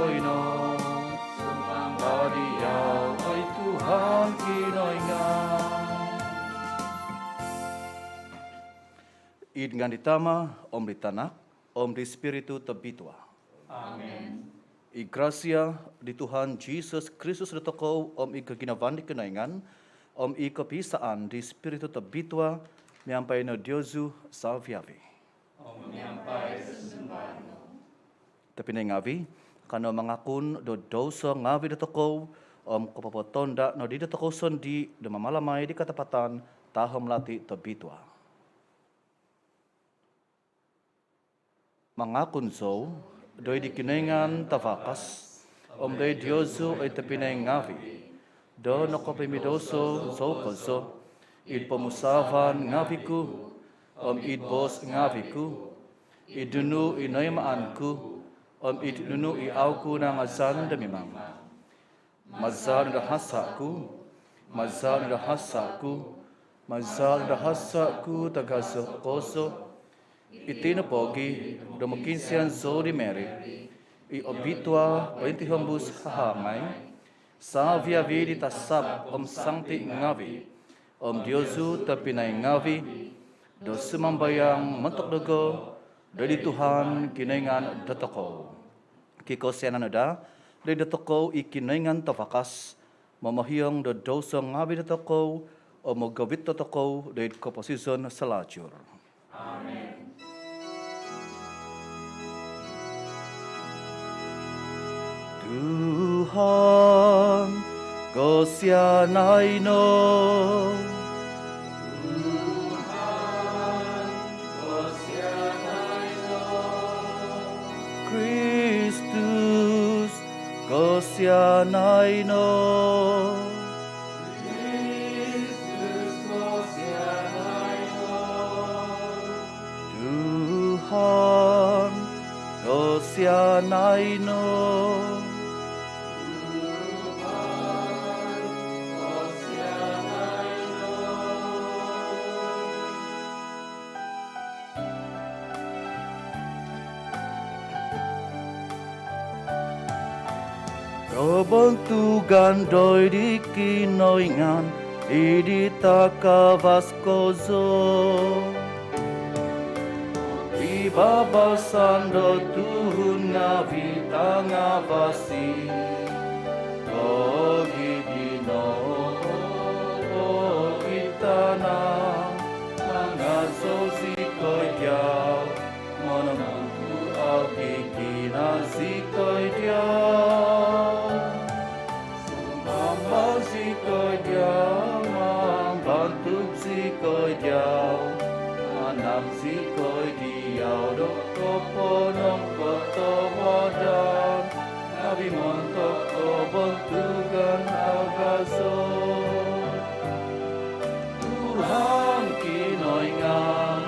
Ino, sembah Dia, oi Tuhan kinoingan. Dengan ditama, Om di Tanak, Om di Spiritu Tebitua. Amen. I gracia di Tuhan Yesus Kristus di toko, Om i keginawan di kenaingan, Om i kepisaan di Spiritu Tebitua, nyampai no Diozu salviavi. Om nyampai sesembahan. Tapi ngavi, karena mengakun do dosa ngavi di toko, Om kepopotonda no di toko sondi, de mamalamai di katapatan, taham lati Tebitua. Mengakun so, doi di kinengan tafakas, Om doi Diozu ay tapinay ngavi, do nakapimidoso so koso, id pemusavan ngaviku, Om id bos ngaviku, id dunu inaymaanku, Om id dunu iauku na ngazan demimang. Mazal na hasaku, mazal na hasaku, mazal na hasaku tagaso koso, itino pogi, domakinsian zodi meri, i obitua pentihambus hahamay, sa via vidi tasap om sangti ngavi, om Diozu tapinay ngavi, do sumambayang mentok dego, dari Tuhan kinaingan datoko. Kiko siananoda, dari datoko i kinaingan tafakas, mamahiyang do dosa ngavi datoko, o mogawit datoko dari komposison selacur. Amen. Tuhan, Kau sianai no. Tuhan, Kau sianai no. Kristus, Kau sianai no. Kristus, Kau sianai no. Tuhan, Kau sianai no. Robantugan doi di kinoingan, idita kavaskozo. Ibabasan do Tuhun ngavita ngavasi, Ogigino, Ogitana, Nangazozi koidiao, Monamuku Ogigina zikoidiao. Zikoidiao, Mambantuk zikoidiao, Anam zikoidiao, Dokoponong kotowadan, Nabi montok kobantugan agazo. Tuhan kinoingan,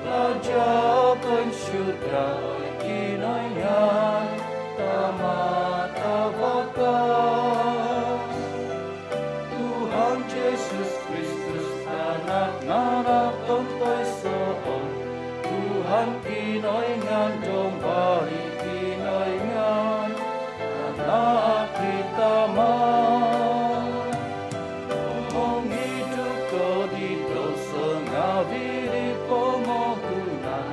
Raja pensyutra kinoingan, tamat abakan. Tuhan Yesus Kristus anak tontoi soon, Tuhan kinoingan dombari kinoingan, anak ritaman. Omong hidup kau di dosa ngavi di pomogunan,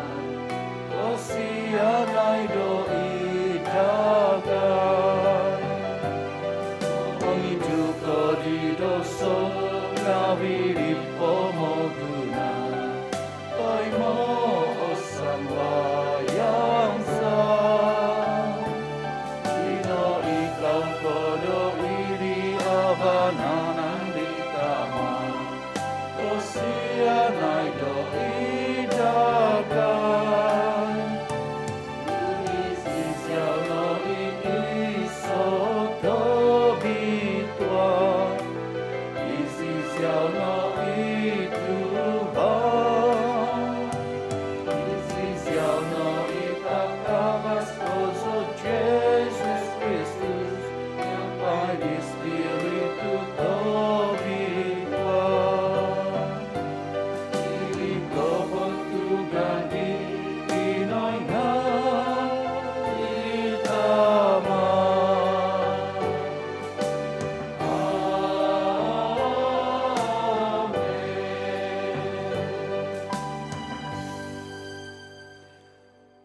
kau sianai doi dagan.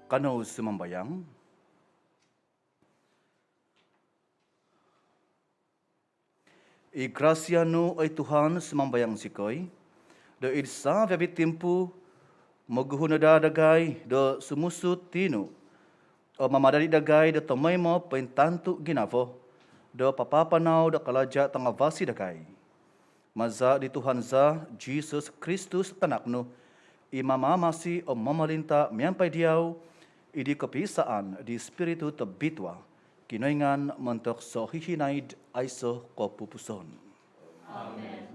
Kano sumambayang. Igracia no ay Tuhan sumambayang sikoy, do idsa vebi timpu maguhuna dadagay do sumusut tino, o mamadali dagay do tomay mo pentantu ginavo, do papapanaw do kalaja tangavasi dagay. Maza di Tuhan za Jesus Kristus tanakno, imamamasi o mamalinta miyampay diyaw, idi kepisaan di spiritu tebitwa, kinoingan mentok so hihinaid aiso kopupuson. Amen.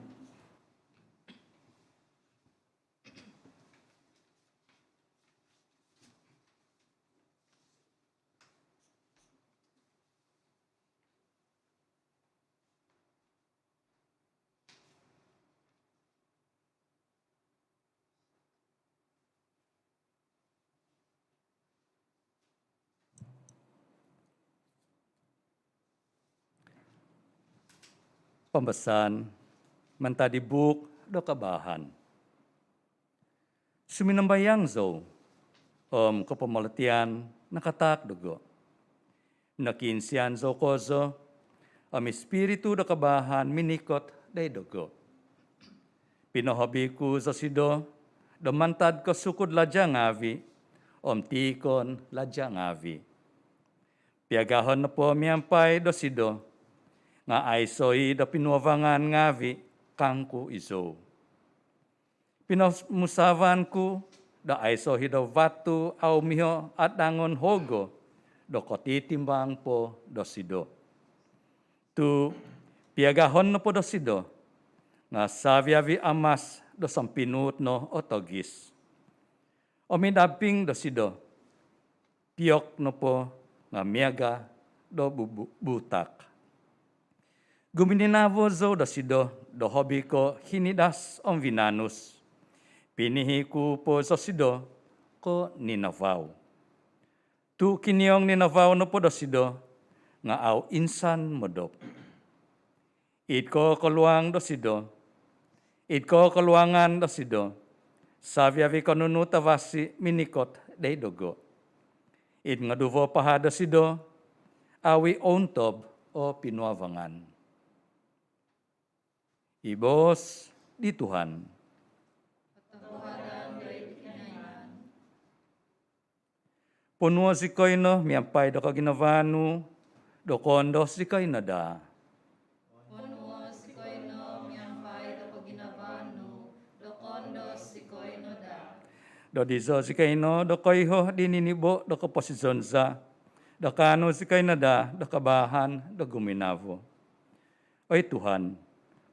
Pembesan mentadibuk do kabahan. Suminambayang zo, kepemeletian nakatak dugo. Nakinsian zo kozo, espiritu do kabahan minikot day dugo. Pinohobiku zo sido, do mantad ko sukud laja ngavi, tikon laja ngavi. Piagahon na po miyampay do sido, nga aisoi da pinuavangan ngavi kangku iso. Pinamusavanku da aisohi da watu au miho at dangon hogo do kotitimbang po do sido. Tu piagahon no po do sido nga saviavi amas do sampinut no otogis. Omidaping do sido piok no po nga miaga do butak. Gumininavo zo da sido do hobi ko hinidas om vinanus. Pinihi ku po zo sido ko ninavaw. Tu kiniong ninavaw no po do sido nga au insan modop. It ko kaluang do sido. It ko kaluangan do sido. Saviavi konunuta vasi minikot day dogo. It nga duvo paha do sido awi ontob o pinuavangan. Ibos di Tuhan. Punuo si koy no, miyampay do kaginavanu, do kondo si koy nada. Punuo si koy no, miyampay do kaginavanu, do kondo si koy no da. Do dizo si koy no, do koy ho dininibo, do kaposizonza, do kano si koy nada, do kabahan, do guminavo. Oy Tuhan,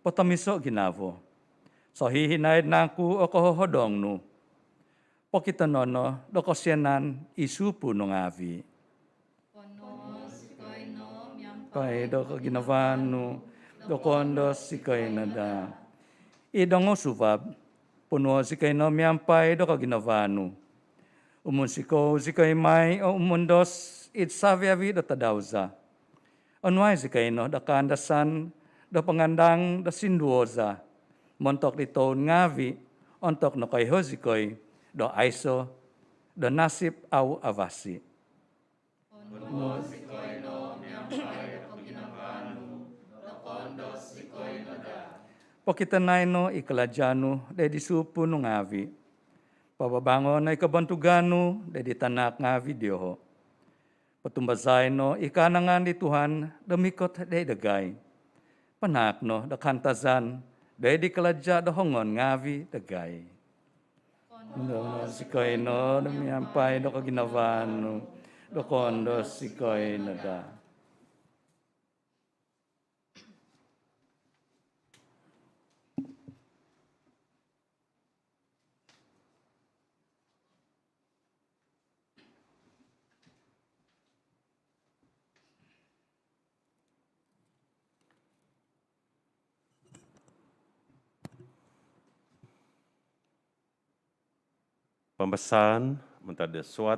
potamiso ginavo. So hihinaid na aku o kahohodong no. Pokita nono do kosyanan isupu no ngavi. Punuo si koy no, Pai miyampay do kaginavanu, do kondo si koy nada. Idongo suvab, punuo si koy no miyampay do kaginavanu. Umusiko si koy may o umundos it saviavi do tadauza. Onway si koy no do kandasan do pangandang do sinduoza, montok dito ngavi, ontok no kay hosikoy, do aiso, do nasip au avasi. Punuo si koy no, miyampay do kaginavanu, do kondo si koy no da. Pokitanay no ikalajano, de disupo no ngavi. Pababango na ikabantugano, de ditanak ngavi diyoho. Patumbasay no ikanangan di Tuhan, damikot de dagay. Panak no da kantazan, de kaladya da hongon ngavi dagay. No si koy no, miyampay do kaginavanu, do kondo si koy nada. Pembesan mentada suat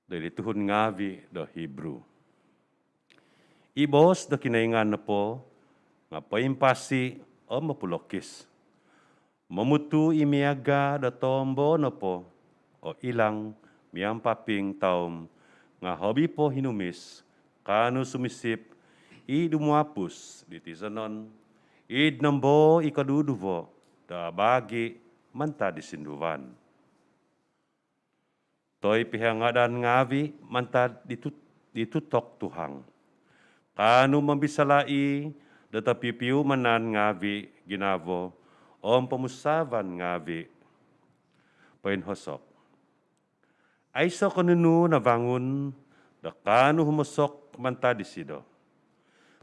dari Tuhun ngavi do Hebrew. Ibos do kinaingan nepo ngapaimpasi o mapulokis. Memutu imiaga do tombo nepo o o ilang miampaping taom nga hobi po hinumis kanu sumisip i dumuapus di tisanon id nambo ikaduduvo da bagi manta di sinduvan. Toy pihangadan ngavi manta ditutok tuhang. Kanu mambisalai datapi piumanan ngavi ginavo om pemusavan ngavi pain hosok. Aiso kanunu na bangun da kanu humusok manta di sido.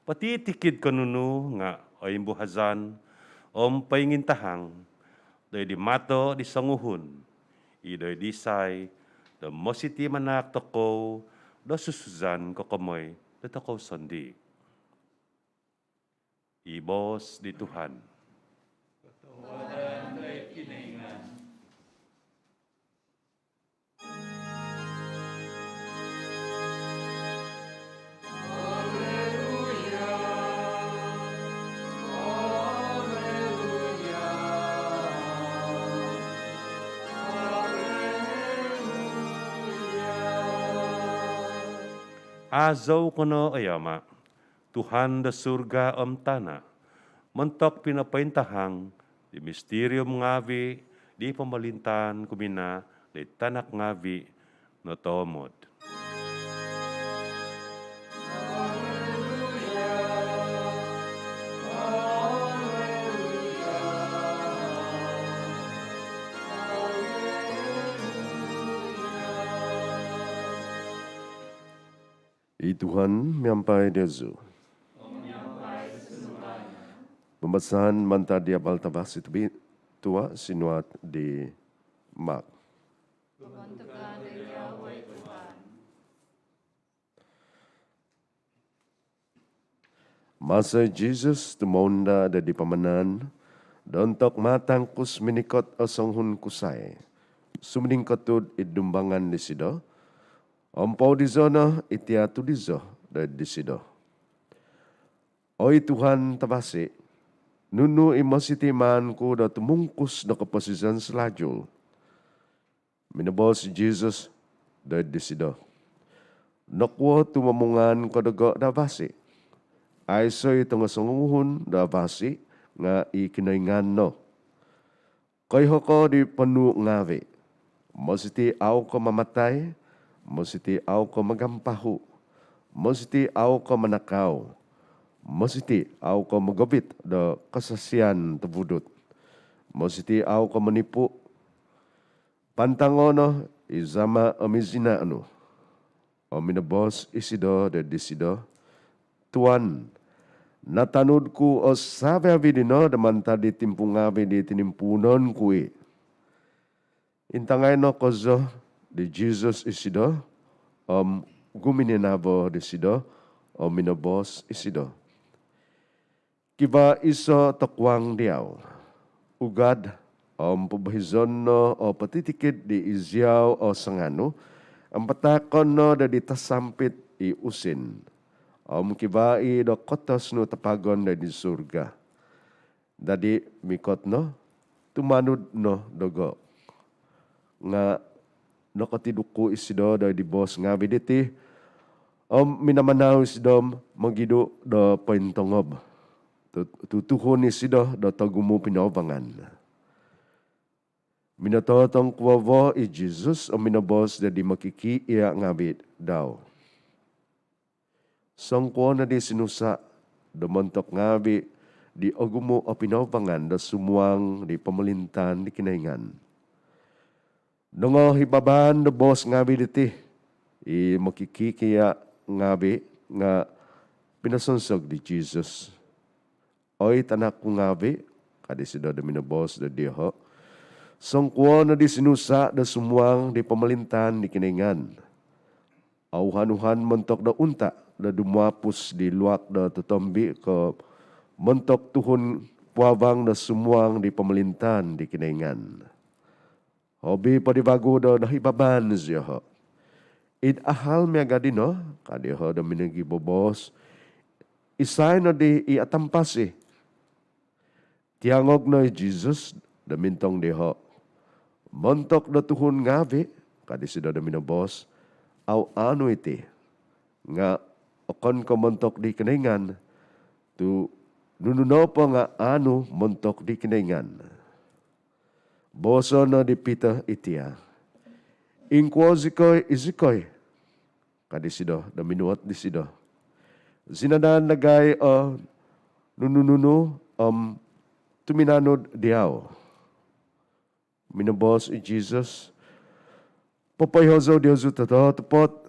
Pati tikid kanunu nga oimbu hazan om paingintahang doy di mato di sanguhun idoy disay da mositi manak toko da susuzan kokomoy da toko sondi. Ibos di Tuhan. Azaw kono ayama, Tuhan da surga om tanah, mentok pinapaintahang di misterium ngavi di pemerintahan kumina di tanak ngavi no tomod. I Tuhan miampai Yesu. Pembahasan manta dia baltabas itu tua sinuat di Mak. Tuhan tegan dari Yahweh Tuhan. Masa Jesus tumonda ada di pamanan, dontok matang kus minikot asonghun kusai. Sumning katud idumbangan di sido, ompau di zona itiatu di zo di sido. Oi Tuhan tabasi, nunu imasitiman ku da tumungkus da keposisian selajul. Minabos Jesus da di sido. Nakwa tumamungan ko daga da basi. Aisoy tunga sanguhun da basi nga ikinaingan no. Kay hoko di panu ngawi. Mositi au ko mamatay, mositi au ko magampahu, mositi au ko manakaw, mositi au ko magobit da kasasian tebudut, mositi au ko menipu, pantangono izama amizina anu, ominabos isido da disido, Tuan, natanudku o sabe avidino damanta di timpungavi di tinimpunon kui. Intangay no kozo di Jesus isido, gumininabo di sido, minabos isido. Kiba iso takwang diaw, ugad, pabahizon no o patitikid di izyaw o sangano, ang patakon no da ditasampit i usin. Kiba i do kotos no tapagon da di surga. Dadi mikot no, tumanud no dogo. Nga nakatiduko isido da di bos nga biditi minamanaw isido magido da paintongob tutuhon isido da tagumo pinawabangan minatotong kuwavo i Jesus o minabos da di makiki iya ngabit daw sangko na di sinusa da mantok ngabi di agumo o pinawabangan da sumuang di pamalintan di kinaingan. Nungo hibaban do bos ngabi diti, i makikikiya ngabi nga pinasonsog di Jesus. Oy tanak ko ngabi, kadisido da minabos da diho, sangkwa na di sinusa da sumuang di pamalintan di kiningan. Auhanuhan mentok da unta, da dumapus di luak da tutombi ke mentok tuhun puabang da sumuang di pamalintan di kiningan. Hobi padibago do nahibaban siya ho. Id ahal mi agadino, kadiho do minagi bobos, isay no di iatampasi. Tiangog no Jesus, da mintong diho. Montok do tuhun ngavi, kadisido da minabos, au anu iti, nga okon ko montok di keningan, tu nununo po nga anu montok di keningan. Boso na di pita itia, inkwozikoy izikoy, kadisido da minuot disido. Zinadan nagay nunununu tuminanod diaw. Minabos i Jesus, papayhozo Diyosu totoo tupot,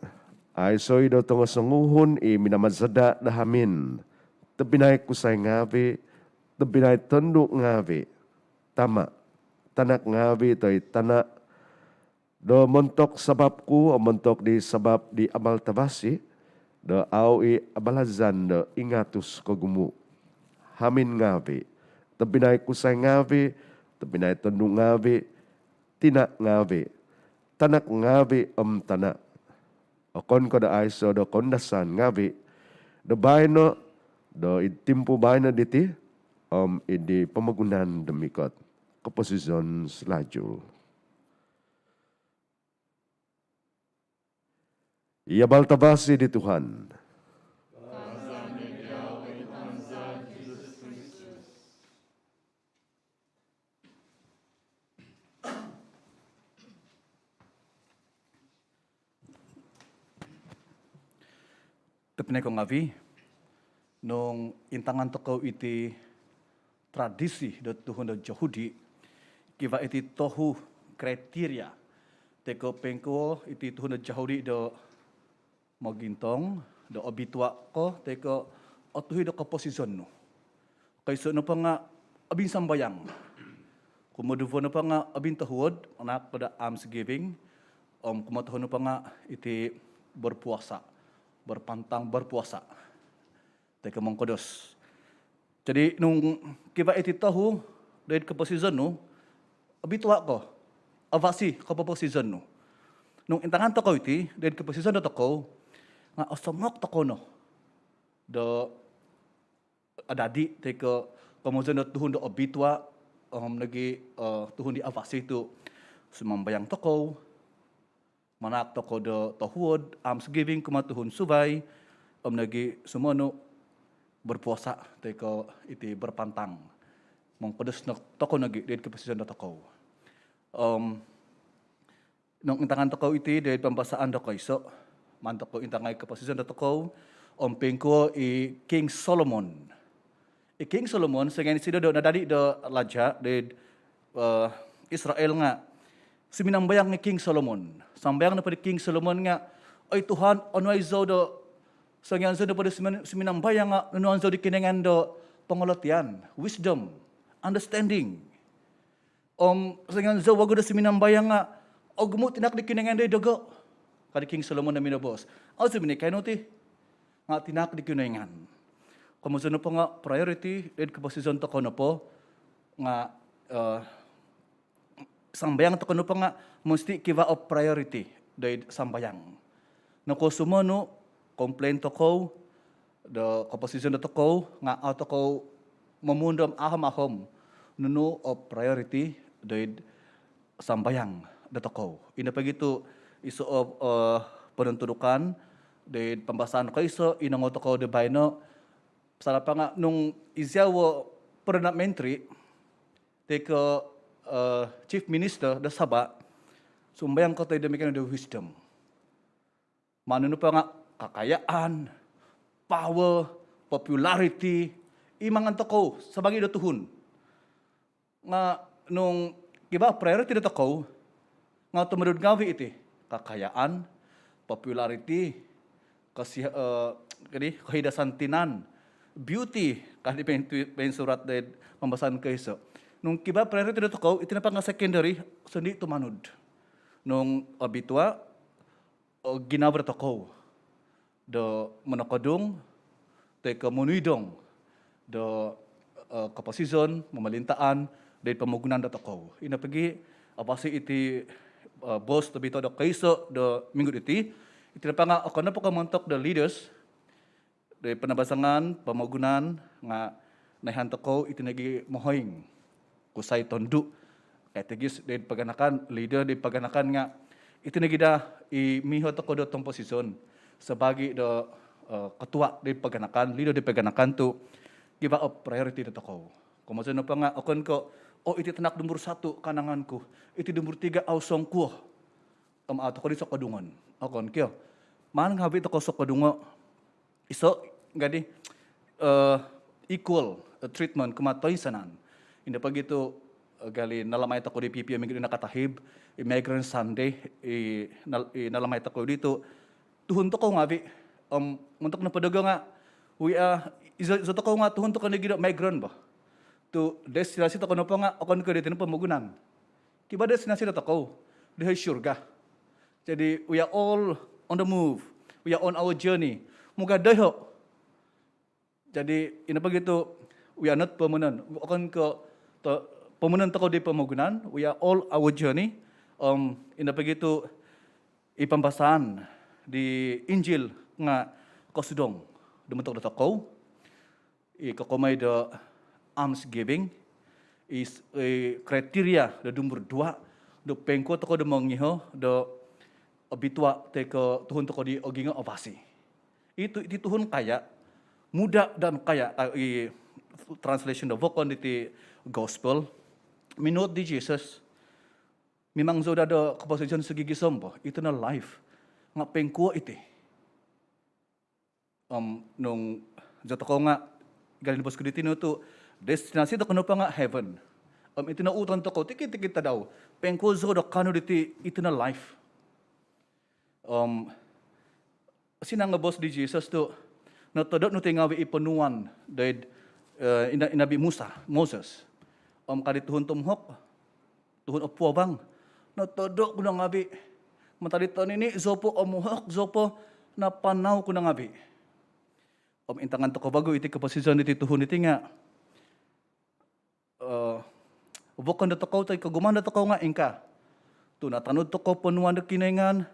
ay soy do tunga sanguhon i minamadzada dahamin, tabinay kusay ngavi, tabinay tunduk ngavi, tama, tanak ngavi to'y tanak, do montok sabab ku o montok di sabab di amal tabasi, do au i abalazan do ingatus kogumu. Hamin ngavi, tabinay kusay ngavi, tabinay tunduk ngavi, tinak ngavi, tanak ngavi tanak. Okon ko da aiso do kondasan ngavi, do bayno, do itimpo bayno diti, idi pemagunan demikot keposisyon selaju. Ia baltabasi di Tuhan. Tepne ko ngavi, nung intangan toko iti tradisi do Tuhun do Yahudi, kiva iti tohu kriteria, teko pengko iti Tuhun do Yahudi do magintong, do obitwa ko, teko otuhi do kaposisyon no. Kaysa no pa nga abing sambayang, kumuduvo no pa nga abing tahuod, anak pada almsgiving, kumatuho no pa nga iti berpuasa, berpantang berpuasa. Teka mong kodos. Jadi nung kiba iti tahu dari kaposisyon no, abitwa ko, avasi kaposisyon no. Nung intangan to ko iti, dari kaposisyon to ko, nga osomok to ko no. Do adadi teka pamosan do tuhun do abitwa, nagi tuhun di avasi itu sumambayang to ko, manak to ko do tahuod, almsgiving kumatuhun subay, nagi sumono berpuasa, teka iti berpantang. Mengkodes na toko nagi, dari kaposisyon na toko. Nung intangan toko iti, dari pambasaan do ko iso, mantok ko intangay kaposisyon na toko, pengko i King Solomon. I King Solomon, sa ngayon sila do, nadadi do laja, dari Israel nga, siminambayang ni King Solomon. Sambayang na pada King Solomon nga, ay Tuhan, onway zo do, sa ngayon zo do pada siminambayang nga, nunuan zo di kinengan do pangolatian, wisdom, understanding. Sa ngayon zo, wago do siminambayang nga, o gumut tinak di kinengan do dogo. Kadi King Solomon na minabos. Ang sabi ni, kaya ti, nga tinak di kinengan. Kamusta na po nga priority, din kaposisyon to ko na po, nga, sambayang to ko na po nga, mesti kiva of priority, dahil sambayang. Nako sumano, complain to ko, the kaposisyon na to ko, nga ato ko, mamundam aham-aham, nuno of priority, dahil sambayang na to ko. Inapag ito, iso of penuntudukan, dahil pambasan ko iso, inangoto ko de bayno, sala pa nga, nung isyawo parliamentary, teka chief minister da Sabah, sumbayang ko tayo damikan ng wisdom. Manuno pa nga, kakayaan, power, popularity, imangan to ko, sa bagay do tuhun. Nga, nung, iba, priority do to ko, nga tumadod ngawi iti, kakayaan, popularity, kasi, kahidasan tinan, beauty, kahit surat dahil pambasan kayo so. Nung kiba priority dito ko, ito na pa nga secondary, so hindi tumanod. Nung abitwa, ginabra to ko, do manakadong, teka munuidong, do kaposisyon, mamalintaan, dahil pamugunan dito ko. Inapagi, apasi iti boss, to bito do kaiso, do minggu iti, ito na pa nga, ako na po kamantok the leaders, dahil panabasangan, pamagunan, nga nahihanto ko, ito nagi mohoing, kusay tondo. Kaya tigis, dahil paganakan, leader, dahil paganakan nga, Itu na gida imiho to ko do tong posisyon sebagai do ketua di paganakan, leader di paganakan tu give up priority to ko. Kung masano pa nga akon ko iti tanak nomor 1 kananganku, iti nomor 3 ausong ko. Ato ko di sa kadungan. Akon kyo. Man ngabi to ko sa kadungo. Iso gadi equal treatment kumatoy sanan. Hindi pag ito gali nalamay ta ko di PPM ng nakatahib Immigrant Sunday nalamay ta ko dito tuhon to ko ngabi muntok na padaga nga iso to ko nga tuhon to ko nagida migrant ba to destinasi to ko pa nga akon ko dito pamugunan kiba destinasi to ko dihay surga. Jadi we are all on the move, we are on our journey muga dayo. Jadi ina pag ito we are not permanent akon ko pemenang toko di pemugunan, we are all our journey. Ina begitu ipambasan di Injil nga kosudong dumuntok da toko. Kakomay da almsgiving is kriteria da nomor 2 do pengko toko da mangiho da abitwa teko tuhun toko di oginga opasi. Itu tuhun kaya muda dan kaya translation da vokon di gospel minut di Jesus memang sudah ada keposition segi sombo itu na life ngapeng ko iti nung jatuh ko nga galin bos kuditino tu destinasi to kuno pa nga heaven itu na utan to ko tikit ta daw pengko zo do kanu diti itu na life sinang nga bos di Jesus tu na todot no tingawi ipenuan dahil inabi Moses kadi tuhun tumhok tuhun opo bang na todok ko na ngabi matalitan ini zopo omuhok zopo na panaw ko na ngabi intangan to ko bago iti kaposisyon iti tuhun iti nga bukan da to ko tay kaguman da to ko nga ingka tu natanod to ko penuan da kinengan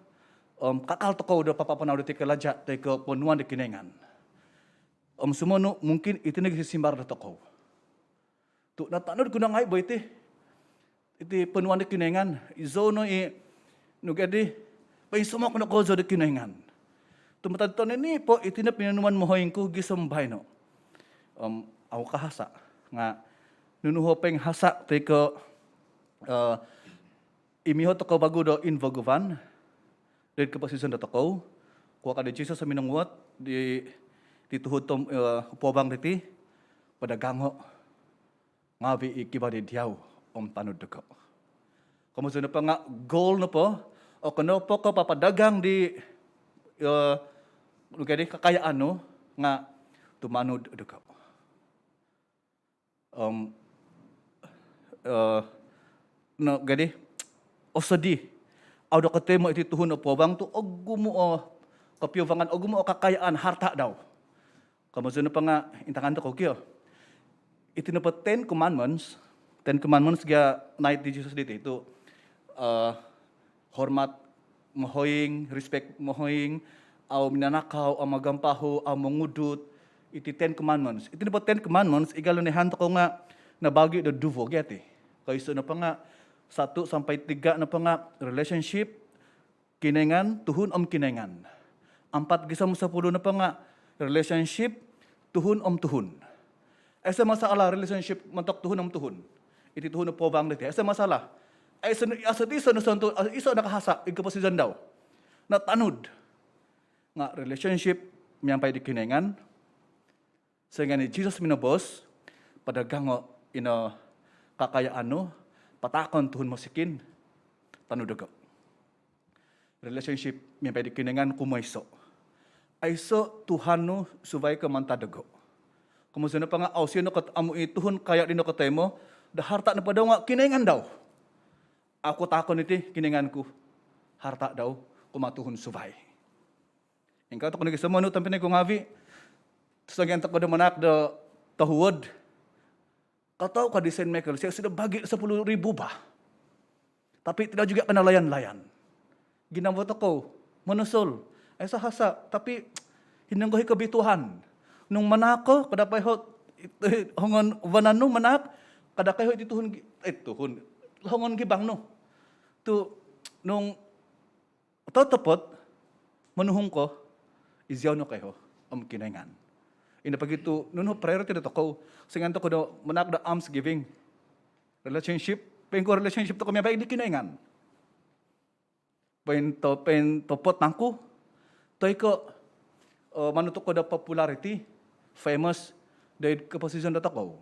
kakal to ko da papapanaw iti kalaja tay ko penuan da kinengan sumono mungkin iti nagsisimbar da to ko tu natanod ko na nga ibo iti penuan da kinengan izono nugadi pay sumak na ko zo da kinengan tumatadton ni po iti na pinanuman mohoyeng ko gisambay no aw kahasa nga nunuho peng hasa tay ko imiho to ko bago do invogovan dahil kaposisyon da to ko kuha ka di Jesus sa minangwat di tuhod tom upobang diti padagango ngabi ikibadi diyaw tanod ko. Kamusta na pa nga goal na po o kano po ko papadagang di kakayaan no nga tumanod ko. No gadi osadi awdo katemo iti tuhon upobang tu oggumo kapiyuvangan oggumo kakayaan harta daw. Kamusta na pa nga intangan to ko kyo. Iti na po 10 commandments ga night di Jesus dito itu hormat mohoying respect mohoying aw minanakaw aw magampaho aw mangudut iti 10 commandments. Iti na po 10 commandments igalo ni hanto ko nga nabagi do duvo geti. Kaysa na pa nga 1 sampai 3 na pa nga relationship kinengan tuhun kinengan. 4 gisam 10 na pa nga relationship tuhun tuhun. Esa masalah relationship mantok tuhun tuhun. Iti tuhun po bang diti. Esa masalah. Asa ti sa santo iso nakahasa igkaposisyon daw. Natanud nga relationship miyampay di kinengan. Sehingga ni Jesus minabos padagango ino kakayaan no patakon tuhun masikin tanud dago. Relationship miyampay di kinengan kumaiso. Aiso Tuhan no subay ka mantadago. Kumusta na pa nga aw sino kat amu ituhon kaya dino katemo da harta na pa daw nga kinengan daw. Ako takon iti kinenganku harta daw kumatuhon subay. Engkau to kuno gisamo no tampinay ko ngavi. Sagyan ta ko da manak da tahuod. Kataw ka di St. Michael siya sudah bagi 10,000 ba. Tapi tidak juga kena layan-layan. Ginamot ako manusol ay sa hasa tapi hinanggohi kabituhan. Nung manako kada pay hot hongon wanano manak kada kay hot tuhon hongon gibang no. Tu nung Atau tepat, menuhung ko, izyaw no kayo, kinaingan. Ina pagitu, nuno priority na to ko, singan to ko do, manak da alms giving, relationship, pengko relationship to ko, may baik di kinaingan. Pen topot nangku, toy ko, manutok ko da popularity, famous, dahil keposisyon da to ko.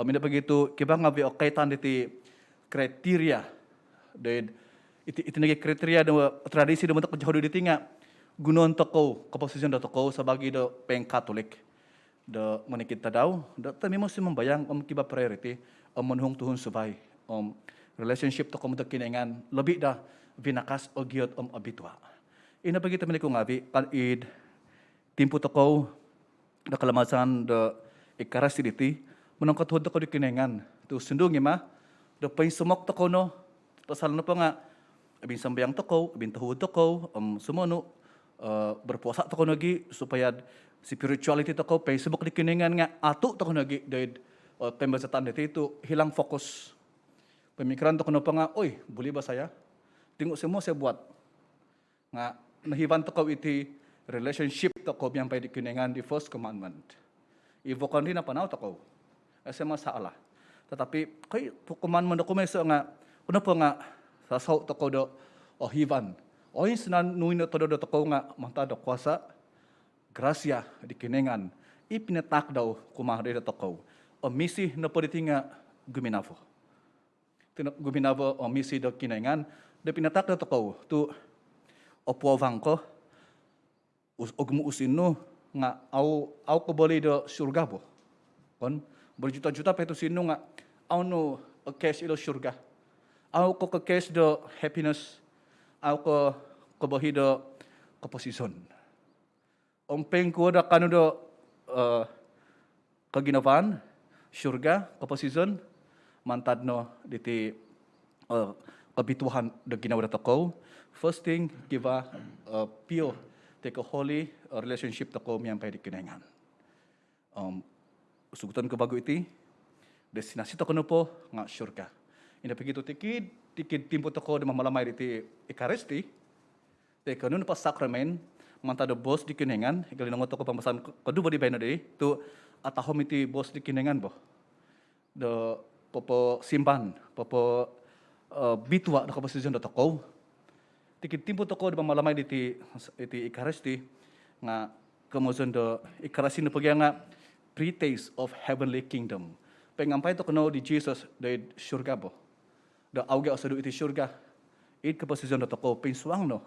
Mina pagitu, kiba nga bi kaitan diti kriteria, dahil iti nagi kriteria da tradisi da matak jauh diti nga, gunon to ko, keposisyon da to ko, sabagi do peng Katolik. Da manikita daw, da tami mo si membayang kiba priority, manuhong tuhun subay, relationship to ko mo da kinaingan, labi da, binakas o giyot abitwa. Ina pagita man ko ngabi, kanid, timpo to ko, da kalamasan da ikarasi diti, manang katuhod to ko di kinaingan. To sundong ima, da pain sumok to ko no, pasal na pa nga, abin sambayang to ko, abin tuhod to ko, sumuno, berpuasa to ko nagi, supaya spirituality to ko, pain sumok di kinaingan nga, ato to ko nagi, dahil pembacaan diti itu hilang fokus. Pemikiran to ko no pa nga, oy, boleh ba saya? Tengok semua saya buat. Nga, nahiban to ko iti relationship to ko yang pwede kiningan di first commandment. Ivokan rin na panaw to ko. Asa masalah. Tetapi, kay commandment ko may so nga, kuno po nga, sasaw to ko do, o hiban. O yung sinanuin na to do to ko nga, manta do kuasa, grasya di kiningan, ipinatak daw kumahari to ko. O misi na po diti nga, guminavo. Guminavo o misi do kiningan, da pinatak na to ko, to opuawang ko, ugmuusin no, nga, aw ko bali do surga po. Kon, berjuta-juta pa ito sino nga, aw no, cash ilo surga. Aw ko cash do happiness, aw ko kabahi do kaposisyon. Ompeng ko da kano do kaginawan, surga, kaposisyon, mantad no, diti, kabituhan da ginawa to ko. First thing, give a pure, take a holy relationship to ko miyang pwede kinaingan. Usugutan ko bago iti, destinasi to ko no po, nga surga. Ina pagito tikid timpo to ko da mamalamay iti Eucharisti, teka nun pa sakramen, manta do boss di kinaingan, igalinangot to ko pamasan kaduba di bayno di, to atahom iti boss di kinaingan bo. Do popo simban, popo bitwa na kaposisyon da toko. Tikid timpo toko da malamay iti Eucharisti nga kamoson do Eucharisti no pagya nga pre-taste of heavenly kingdom. Pengampay to kuno di Jesus da surga bo. Da auga osado iti surga. It kaposisyon da toko pinsuang no.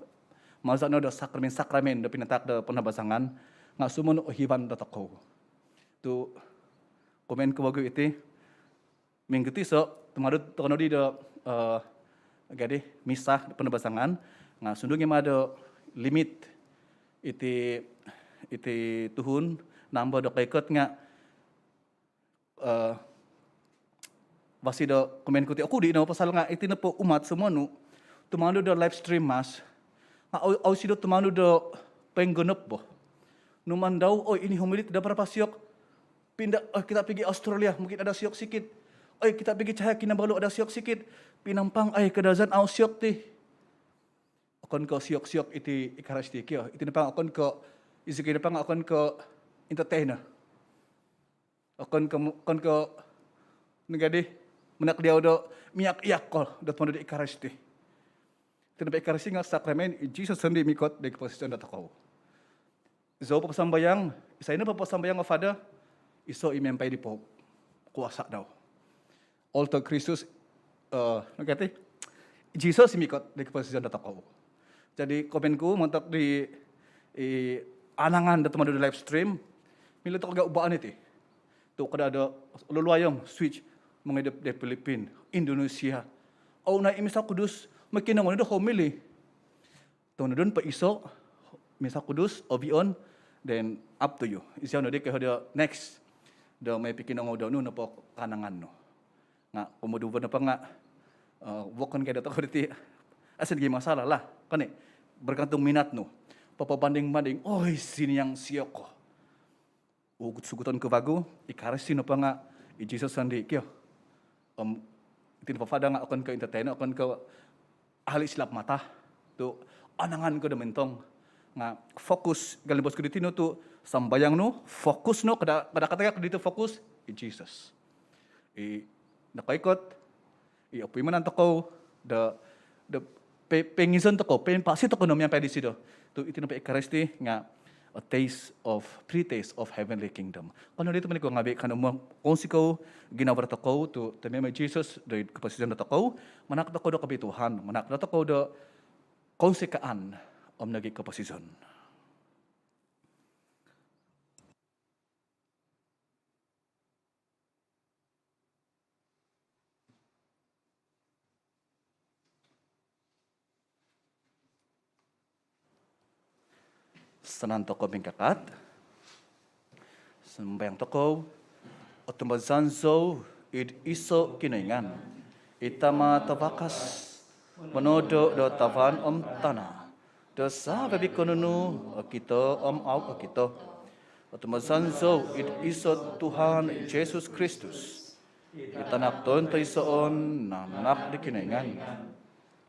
Mazano da sakramen da pinatak da panabasangan nga sumono hiban da toko. To komen ko bago iti minggu so tumadud to kuno di da gade misah penebasangan nga sundungnya mado limit iti tuhun nambah do kaikot nga basi do komen kuti aku di no pasal nga iti na po umat semua nu tumando do live stream mas nga au sido tumando do penggenep bo numan daw ini humilit da berapa siok pindah kita pergi Australia mungkin ada siok sikit kita pergi cahaya kinabalu ada siok sikit pinampang kadazan au siok ti. Akon ko siok-siok iti Eucharisti kyo. Iti na pang akon ko isiki na pang akon ko entertainer. Akon ko nagadi menakdiaw do miyak-iyak ko dot mo do Eucharisti. Iti na pa Eucharisti nga sakramen Jesus sandi mikot de posisyon dat ako. Iso pa pasambayang, isa ina pa pasambayang nga Father, iso imempay di po kuasa daw. Altar Christus nagati Jesus mikot di posisyon dat ako. Jadi komen ko mantak di anangan dat mo do live stream, mila to kaga ubaan iti. To kada ada luluayong switch mga de Philippines, Indonesia. O na imisa kudus makinangon do homily. To na doon pa iso misa kudus obion then up to you. Isya no di kay the next do may pikinangon do no po kanangan no. Nga kumuduban na pa nga wokon kay dato ko diti asan gi masalah lah kani bergantung minat no papabanding-banding sini yang siok ko ugut sugutan ke bagu Eucharisti no pa nga Jesus sandi kyo itin pa fada nga akon ka entertainer akon ka ahli silap mata to anangan ko damentong nga fokus galibos ko dito tu sambayang no fokus no kada kata dito fokus Jesus. Nakaikot apoy man to ko the pengison to ko pasit ko no miyan pwede sido to itinapa Eucharisty nga a pre-taste of heavenly kingdom. Kano dito man ko ngabi kanang kung sikaw ginawa to ko to may Jesus do kapasidan to ko manak to ko do kabituhan manak to ko do konsekaan nagi kapasidan. Sanan toko bingkakat, sembayang toko, otumazanzo id iso kinaingan, itama tabakas, manodo do tavan tanah, do sa babi konunu akito au akito, otumazanzo id iso Tuhan Yesus Kristus, itanak ton taisoon nanak di kinaingan,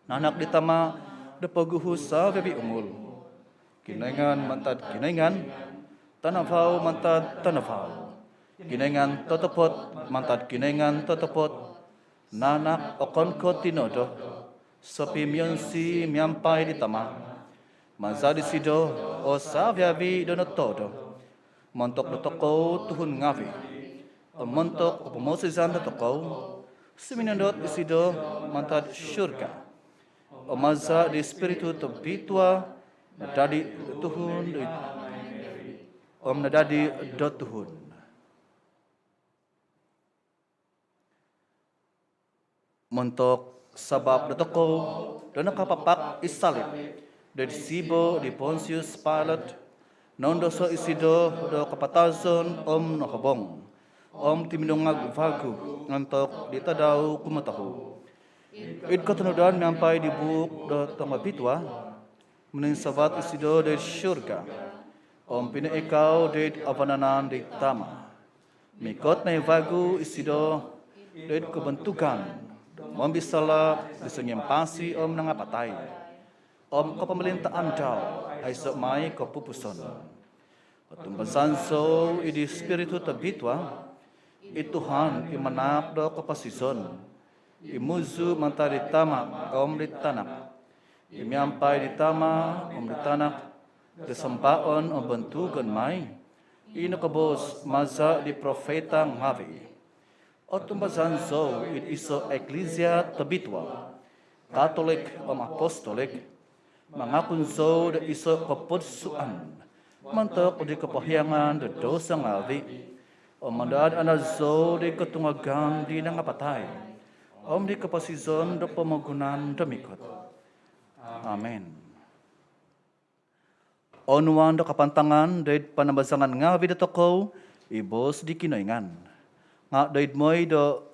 nanak di tama do paguhus sa babi umul. Kinaingan mantad kinaingan, tanavaw mantad tanavaw. Kinaingan totopot mantad kinaingan totopot. Nanak okon ko tinodo, sopi mionsi miampay di tama. Mazadi sido o savyavi donotodo. Montok dotoko tuhun ngavi. O montok upomosizan dotoko. Siminandot isido mantad syurga. O maza di spiritu tobitua. Nadadi Tuhun, nadadi dot Tuhun. Montok sabab dotoko do nakapapak isalib dari sibo di Pontius Pilate nondoso isido do kapatazon nohobong timinungag vagu ngantok ditadaw kumatahu. Id katunudan sampai di buk do tongapitwa menin sabat isido dari syurga. Pina ikaw dari apananan di tama. Mikot na vagu isido dari kebentukan. Bisala disenyampasi nangapatay. Kapamerintaan daw ay sa may kapupuson. Patumbasanso idi spiritu tabitwa. Ituhan imanak do kapasison. Imuzu mantari tama di tanak. Imiampay di tama, di tanak, desampaon o bentugan may, inakabos maza di profeta ngavi. O tumbazanzo it iso eklesia tabitwa, katolik o apostolik, mga kunso da iso kapudsuan, mantok di kapahyangan da dosa ngavi, o mandad anazo di katungagan di nangapatay, o di kapasizon da pamagunan damikot. Amen. Onuan do kapantangan dahil panambasangan nga vidato ko, ibos di kinoingan. Nga dahil mo'y do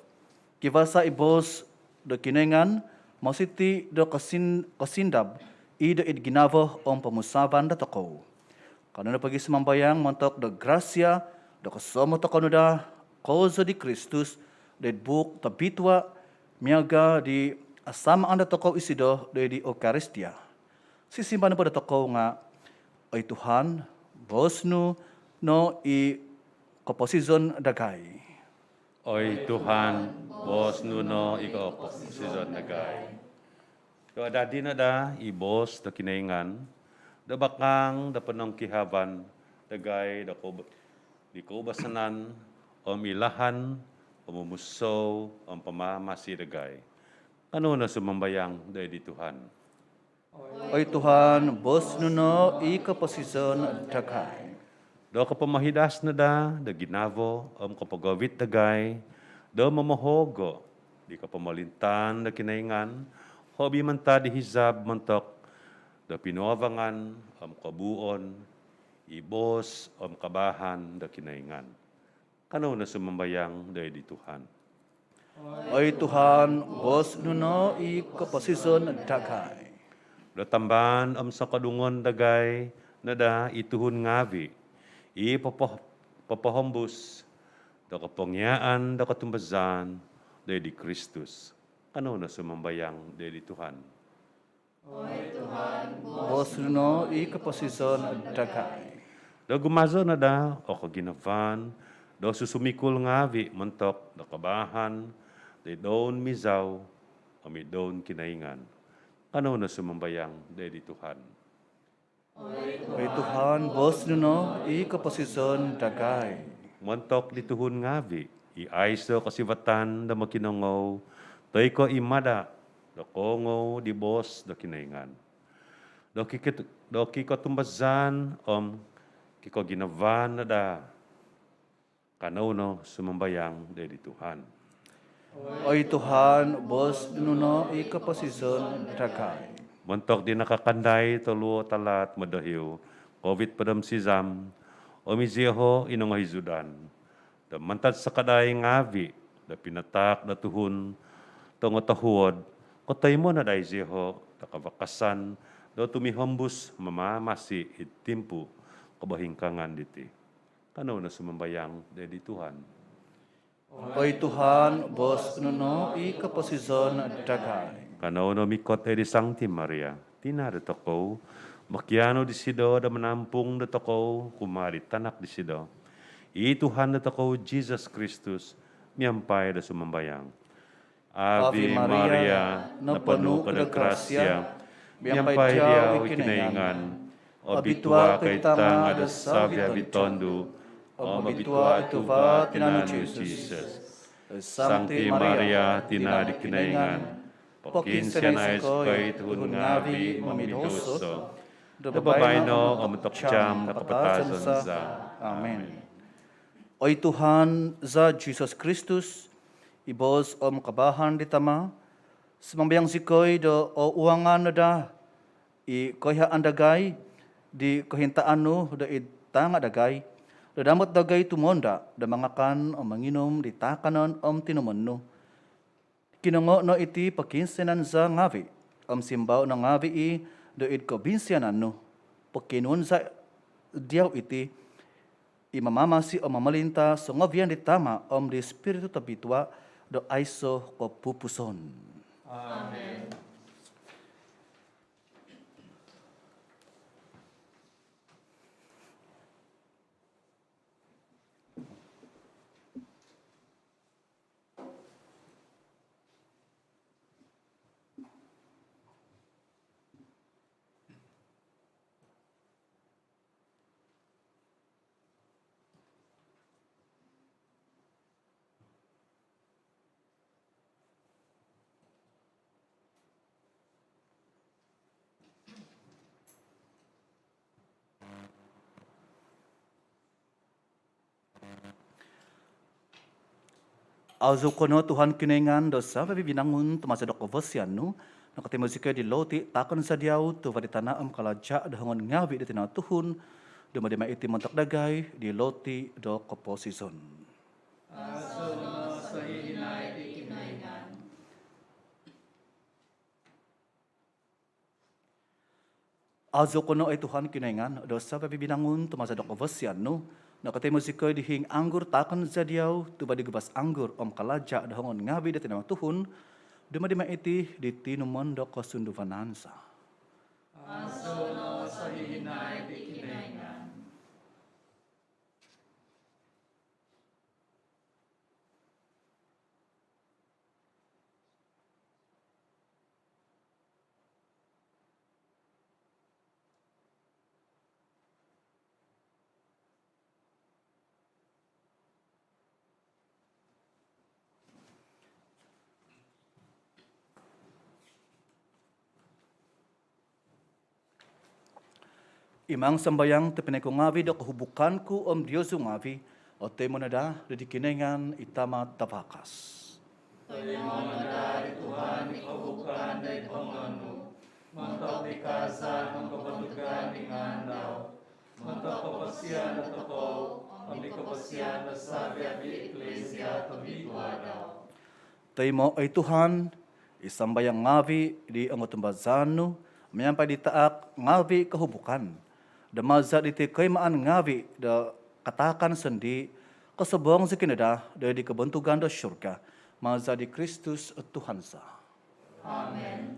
kivasa ibos do kinoingan, masiti do kasindab, ido it ginavo pamusaban dato ko. Kano na pagi sumambayang montok do grasya, do kasomo to kanuda, kozo di Kristus, dahil buk tabitwa, miyaga di asama ang dato ko isido di Eucharistia. Sisimpan po dato ko nga, ay Tuhan, bos no i kaposizon dagay. Oy Tuhan, bos no ikaw posisyon nagay. So adadi na da ibos da kinaingan, da bakang da panong kihaban, dagay da di kubasanan, ilahan, pamumuso, pamamasi dagay. Ano na sumambayang dahil di Tuhan? Oy Tuhan, bos no i kaposizon dagay. Do kapamahidas na da ginavo, kapagawit dagay, do mamahogo, di kapamalintan da kinaingan, hobi man ta di hizab mantok, da pinuavangan, kabuon, ibos, kabahan da kinaingan. Kano na sumambayang dahil di Tuhan? Oy Tuhan, bos no i kaposizon dagay. Do tamban sa kadungon dagay na da ituhun ngavi, papahombus, da kapangyaan, da katumbazan, dahil di Kristus. Ano na sumambayang dahil di Tuhan? Oi Tuhan, Bos no I keposison dagai. Do gumazo na da o kaginavan, do susumikul ngavi mentok do kabahan, de don mizaw, ami don kinaingan. Ano na sumambayang di Tuhan. Oi Tuhan, bos no I keposison dagai. Mentok di Tuhun ngavi, i aiso kasibatan da makinongaw, toy ko imada, do kongo di bos do kinaingan. Do kiko tumbazan kiko ginavan na da, kanauno sumambayang di Tuhan. Oi Tuhan, bos no I keposison dagai. Mentok di nakakanday toluo talat madahiw, COVID padam sizam, omiziho inongahizudan. Da mantad sa kaday ngavi, da pinatak da tuhun, tongotahuod, kotay mo na day ziho, da kavakasan, do tumihambus mamamasi itimpu, kabahingkangan diti. Kano na sumambayang di Tuhan. Oi Tuhan, bos no I keposison dagai. Kano no mikot di Sancti Maria, tinada toko, makiano di sido da menampung da toko, kumari tanak di sido. I Tuhan da toko Jesus Kristus, miyampai da sumambayang. Ave Maria, na penuh kedegrasya, miyampai dia kinaingan, obitua kaitang ada savia bitondu, obitua tuva tinanu Jesus. Sancti Maria, tina di kinaingan, Pokinsianais ko'y tuhun ngavi mamidoso, dababay no omutok cam na kapatasan sa. Amen. Oi Tuhan, za Jesus Kristus, ibos kabahan di tama, semambayang sikoy do o uangan na da, I koyha andagay, di kohintaan no, da itang adagay, da damot dagay tumonda, da mangakan o manginom di takanon tinumon no. Kinungo no iti pakinsenan za ngavi, simbaw na ngavi I do it ko binsianan no, pakinun sa diyaw iti, imamamasi o mamalinta so ngavian di tama di spiritu tabitwa do aiso ko pupuson. Amen. Azo kono Tuhan kinaingan do sa binangun tumasa do kovosian no, nakatimo sika di loti takon sa diaw tu di tanah kalaja dahangon ngavi di tina tuhun, do madima iti montok dagay di loti do koposison. Aso no sa hihinay di kinaingan. Azo kono ay Tuhan kinaingan do sa binangun tumasa do kovosian no, nakatimo sika di hing anggur takon sa diaw tu di gebas anggur kalaja dahangon ngavi di tina tuhun, do madima iti di tinumon do kosunduvanansa. Aso no sa hihinay di kinaingan. Imang sambayang tepenay ko ngavi do kahubukan ko Diyos ngavi o temo na da do di kinaingan itama tapakas. Tayong dari Tuhan ikabukan day pangano, mantok di kasa ang kabandugan di ngandaw, mantok kapasyan at ako, ang di kapasyan at sabi at di eklesia tabitwa daw. Temo ay Tuhan, isambayang ngavi di ang otumbazano, mayampay di taak ngavi kahubukan. Damaza di kay maan ngavi da katakan sendi kasabong sa kinada da di kebentugan da syurga. Maza di Kristus Tuhan sa. Amen.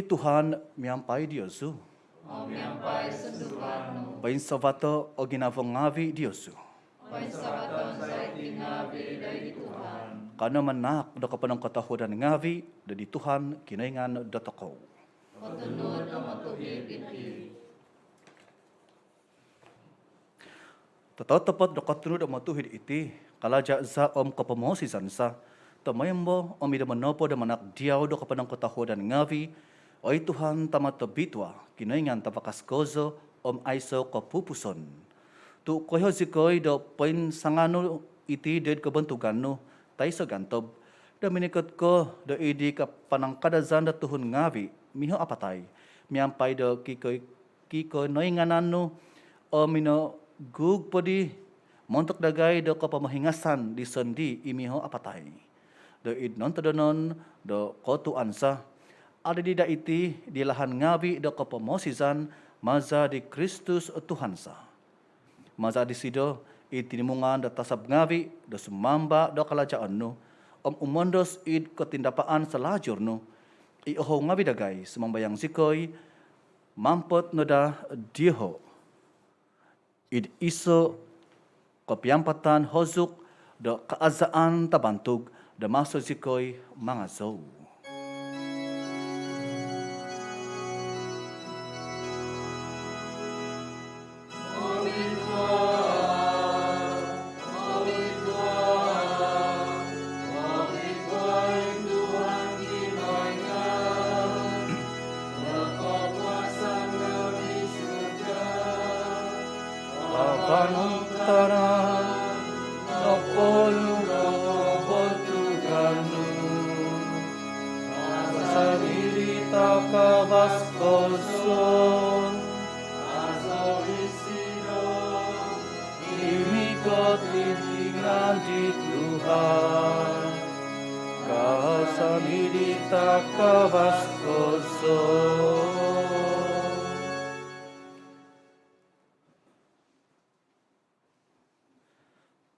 Tuhan miampai Diosu. Miampai sendupano. Pain sabato o ginavong ngavi Diosu. May sabaton sa itinabi dari Tuhan. Kana manak do kapanang katahudan ngavi dari Tuhan kinaingan datako. Matunod ang matuhid iti. Tataw-tapat do katunod ang matuhid iti kalaja za kapamosisan sa tamayambo o midamanopo da manak diyaw do kapanang katahudan ngavi o Tuhan tamatobitwa kinaingan tapakaskozo aiso kapupuson. Tu koyo zikoy do pain sangano iti ded kabantugan tay sa gantob da minikot ko do idi kapanangkadazan da tuhon ngavi miho apatay miampay do kikoy noinganano o mino gug podi montok dagay do kapamahingasan di sendi imiho apatay do id non tadonon do kotu ansa ada di da iti di lahan ngavi do kapamosisan maza di Kristus Tuhansa. Maza di sido itinimungan da tasab ngavi do sumamba do kalajaan no umondos id ketindapaan selajur no ioho ngavi dagay sumambayang sikoy mampot no da diho id iso kapiampatan hozuk do kaazaan tabantug da maso sikoy mga zow.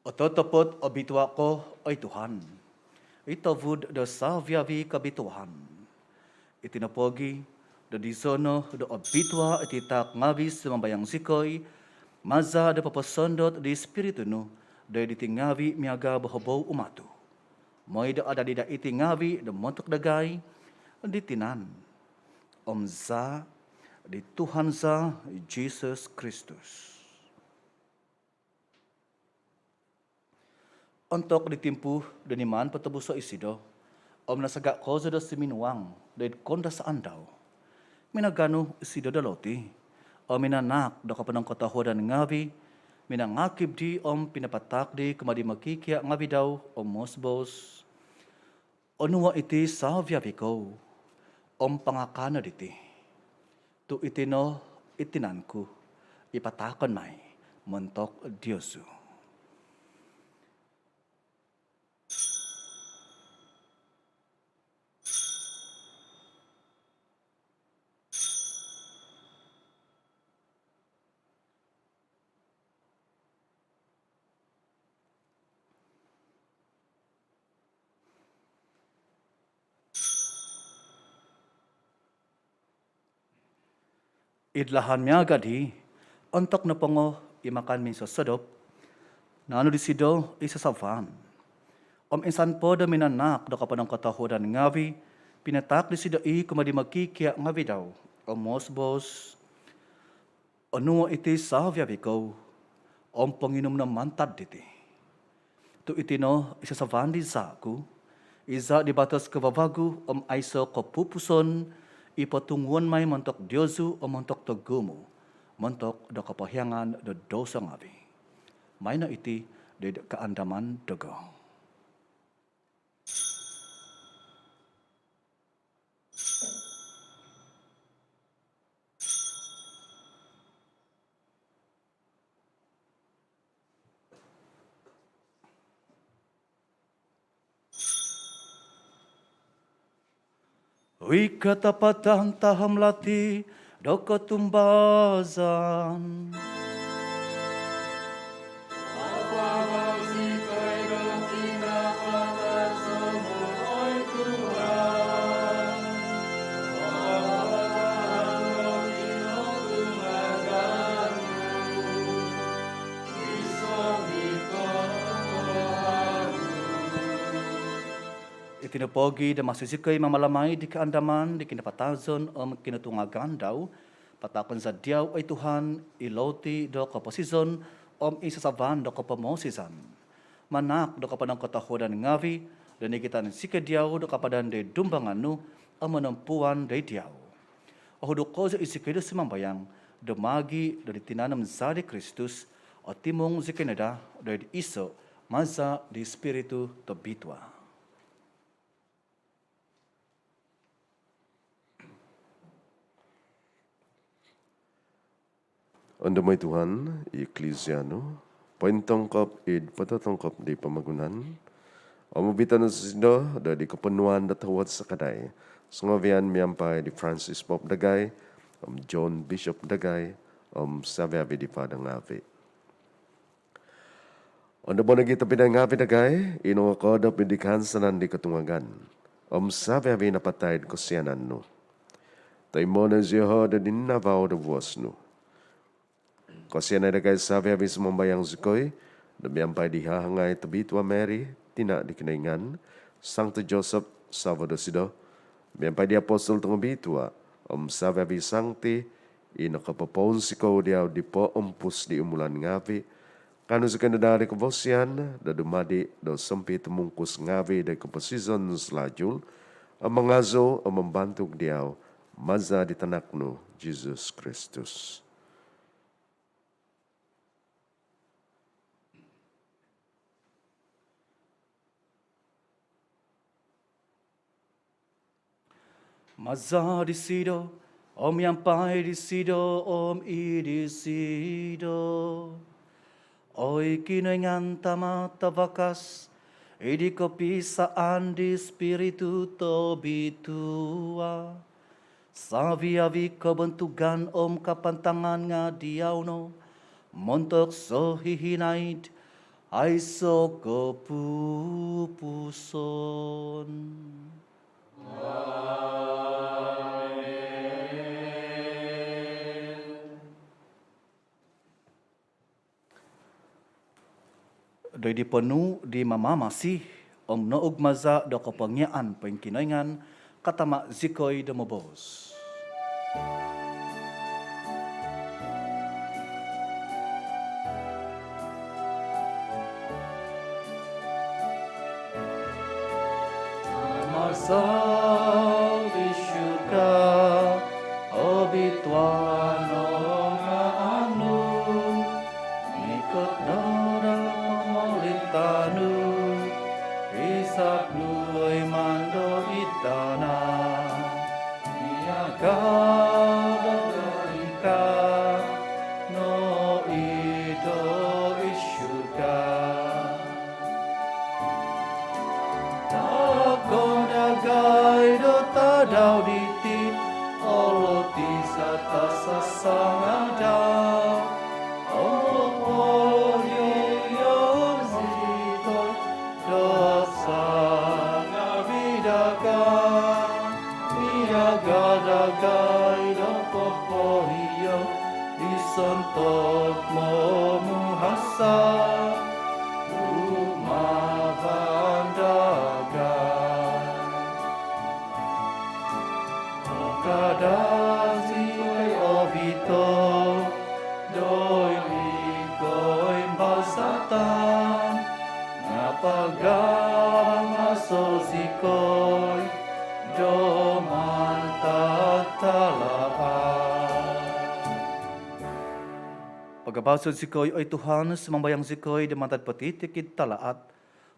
Ototopot obitwa ko ay Tuhan. Itavud do salviavi kabituhan. Itinapogi do disono do obitwa ititak ngabis mambayang sikoy maza do papasondot di spiritu no do ditingavi miaga bahobaw umatu. Moy do ada di da itingavi do montok dagay ditinan. Omza di Tuhan sa Jesus Kristus. Untuk ditimpuh deniman patabuso isido, nasagak kozo da siminuang, da konda sa andaw. Minagano isido daloti, minanak da kapanang katahudan ngavi, minangakib di pinapatak di kumadi magkikya ngavi daw, mosbos. Nuwa iti salviaviko, pangakana diti. Tu itino itinanku, ipatakon may, montok Diyosu. Idlahan miya gadi, ontok na pongo imakan min sa sadop, nano di sido isa sa van. Insan po da minanak da kapanang katahudan ngavi, pinatak di sido kumadi magkikya ngavi daw, mosbos, nuwa iti salviaviko, panginom na mantad diti. Tu itino isa sa van di zaku, isa di batas kabavagu, aiso kapupuson, ipatunguan may montok Diyosu o montok tagumo, montok da kapahyangan da dosa ngavi. May na iti da kaandaman dago. Wi katapatan taham lati do ketumbazan. Tinapogi da masisikoy mamalamay di kaandaman di kinapatazon o kinutungagan daw, patakon sa diyaw ay Tuhan iloti do kaposizon o isasaban do kapamosisan. Manak do kapadang katahudan ngavi, dan ikitan sikadiyaw do kapadan de dumbanganu o manampuan de diyaw. O hudo ko sa isikedo sumambayang, dumagi do tinanam zari Kristus o timong zikinada do iso maza di Espiritu to bitwa. Andamay Tuhan, Ecclesiano, paintongkap patatongkap di pamagunan, amabitan na sida dari kepenuhan datawat sakadai, sengavian miampai di Francis Pope Dagay, John Bishop Dagay, Saviavi di Padang Ave. Anda bona kita pidang Ave Dagay, ino ako da pindikan sanan di ketungagan, Saviavi na patay ko siyanan no. Tayo na ziho da dinavaw da buwas no. Kasian ada kay sabi habis membayang zikoy, demi ampai dihahangay tabitwa Mary, tina dikenaingan, Sancta Joseph Salvador Sido, demi ampai di apostol tengabitwa, sabi habis Sancti, ina kapapon siko dia di po empus di umulan ngavi, kanu sekan dari kebosian, da dumadi do sempit mungkus ngavi dari keposizon selajul, mengazo membantu dia, maza di tanakno, Jesus Kristus. Maza di sido, yampai di sido, i di sido. Oi kinoingan tama tavakas, di kepisaan di spiritu to bitua. Saviavi kebentugan kapantangan nga diauno, montok so hihinaid, aiso kepupuson. Doi dipenu di mamamasi noog maza do kapangyaan pengkinoingan katama zikoy demobos. Amasal di syurga obituano nga anu ikut nora pemolintanu isap luoy mando itana niaga dadalika no ido isyurga Dagay do tadaw diti oloti sa tasasangadaw Olyo zito dosa navidaga Niagadagay do popohiyo Isontok mo muhasa Kadazi obito doi ligoy basatan ngapagang asosikoy do mantataan. Pagabasod sikoy ay Tuhan sumambayang sikoy de mantad patitikid talaat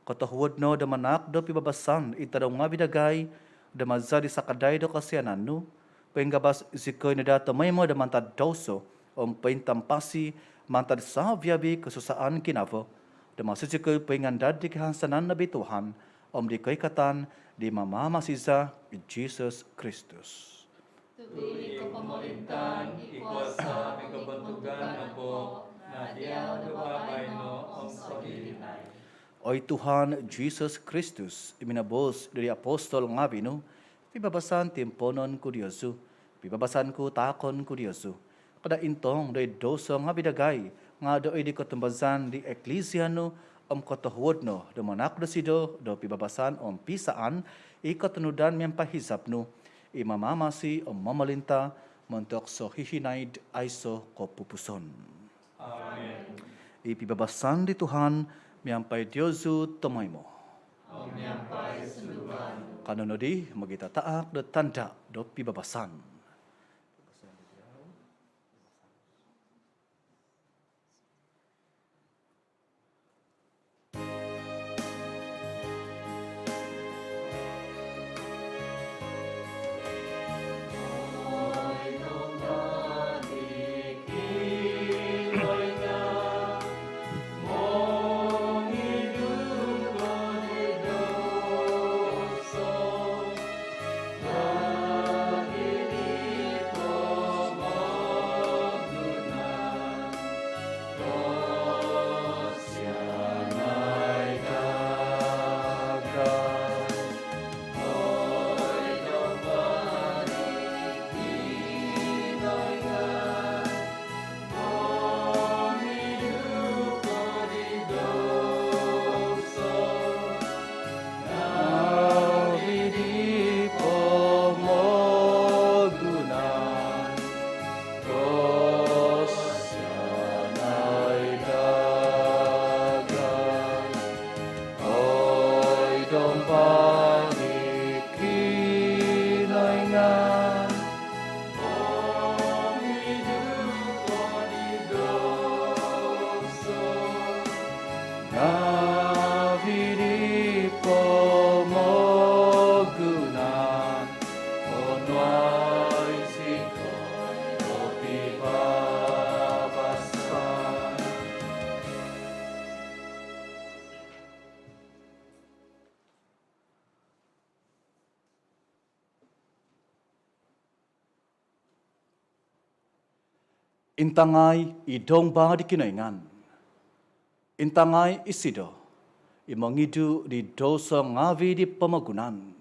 katahuod no de manak do pibabasan itadaw nga bidagay de mazadi sakaday do kasyanan no penggabas zikoy na data may mo da mantad doso paintampasi mantad sa viabi kesusaan kinavo da masisikoy pengandad di kehansanan na bituhan di koy katan di mamamasiza Jesus Kristus. Tuli ko pamolitan, ikuasa, may kabantugan na po, na diyaw na babay no, sa Pilipay. Oy Tuhan Jesus Kristus, iminabos dari apostol nga bino, pibabasan timponon ko Diyosu, pibabasan ko takon ko Diyosu. Kada intong dari doso nga bidagay, nga doy di kotumbazan di eklesiano, kota huwad no, do manak do sido, do pibabasan pisaan, ikatenudan miampai hisapnu, mamamasi mamalinta, mentok so hihinaid aiso ko pupuson. Amen. Pibabasan di Tuhan, miampai Diosu tomaimo. Miampai seluban. Kanonodi, magita taak do tanda do pibabasan. Intangai idong ba di kinaingan. Intangai isido. Imangidu di dosa ngavi di pemagunan.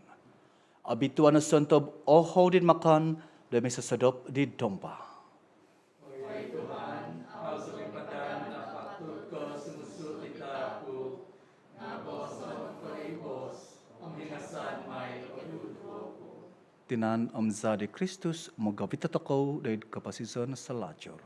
Abituan sentob oho din makan demi sesedop di domba. Tinan Zadi Kristus moga vita toko dari kapasisan selajur.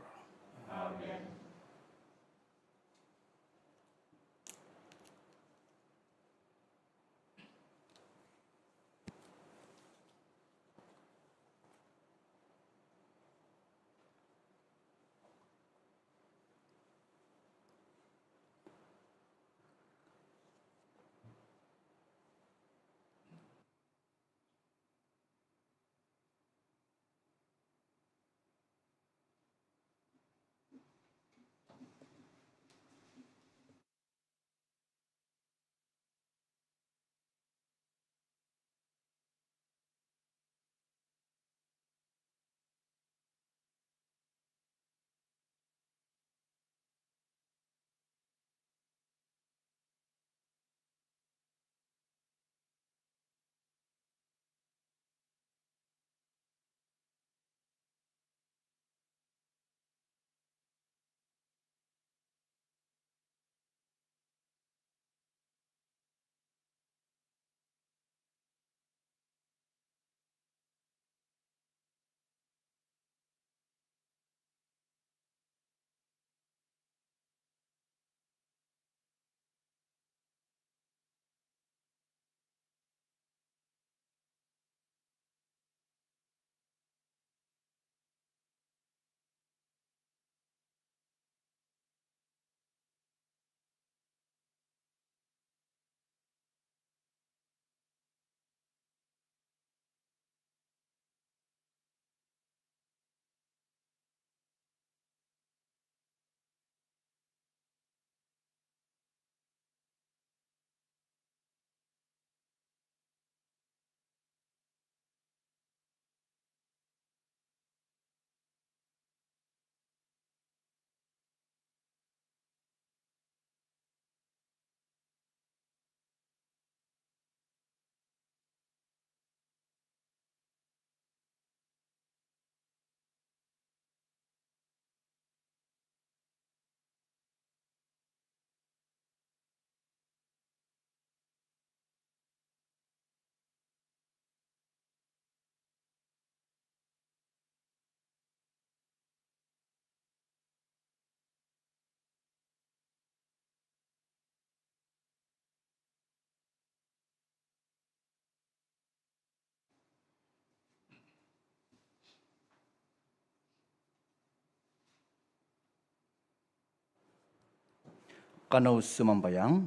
Kano sumambayang.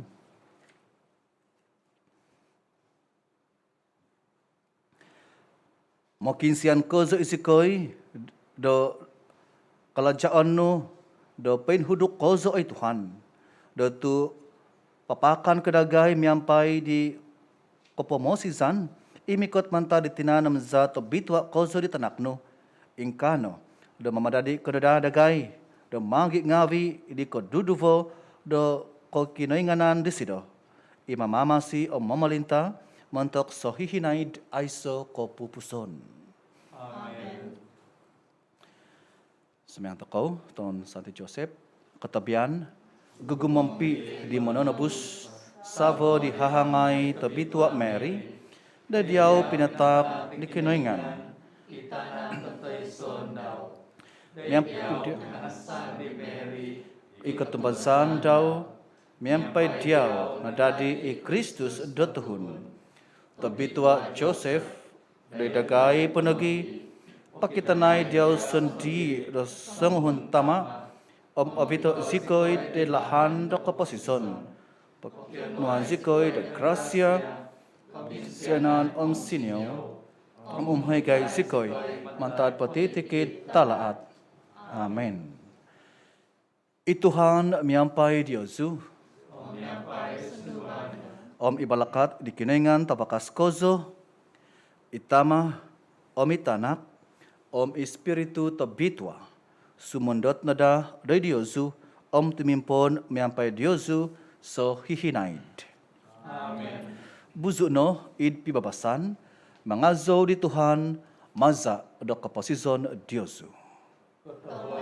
Makin sian kozo isikoi do kalajaan no do pain huduk kozo ay Tuhan. Do tu papakan kedagay miampai di kopomosisan imikot manta di tinanam za to bitwa kozo di tanakno. Ingkano do mamadadi kedadagay do magi ngawi di koduduvo do kokinoinganan disido. Imamamasi o mamalinta mantok sohihinaid aiso kopupuson. Amen. Semayang toko, Ton Santi Joseph, ketabian, gugumampi di mononobus, savo di hahangai tabitua Mary, da diau pinatap di kinoingan. Kita na totoy sondaw. Miampi Asan di Mary. ikatumbasan daw, miampai diau nadadi i Kristus dotuhun. Tabitua Joseph, dari dagai penagi, pakitanai diau sendi do senguhun tama, abito zikoi de lahan do keposison. Nuan zikoi de gracia, sianan sinyo, umhegai zikoi, mantat patitikit talaat. Amen. Ituhan miampai Diosu. Om ibalakat di kinengan tabakas kozo, itama, om itanak, om espiritu tabitwa, sumundot nada dari Diosu, om timimpon miampai Diosu so hihinaid. Amen. Buzukno id pibabasan, mangazo di Tuhan, maza do kaposison Diosu. Ketawa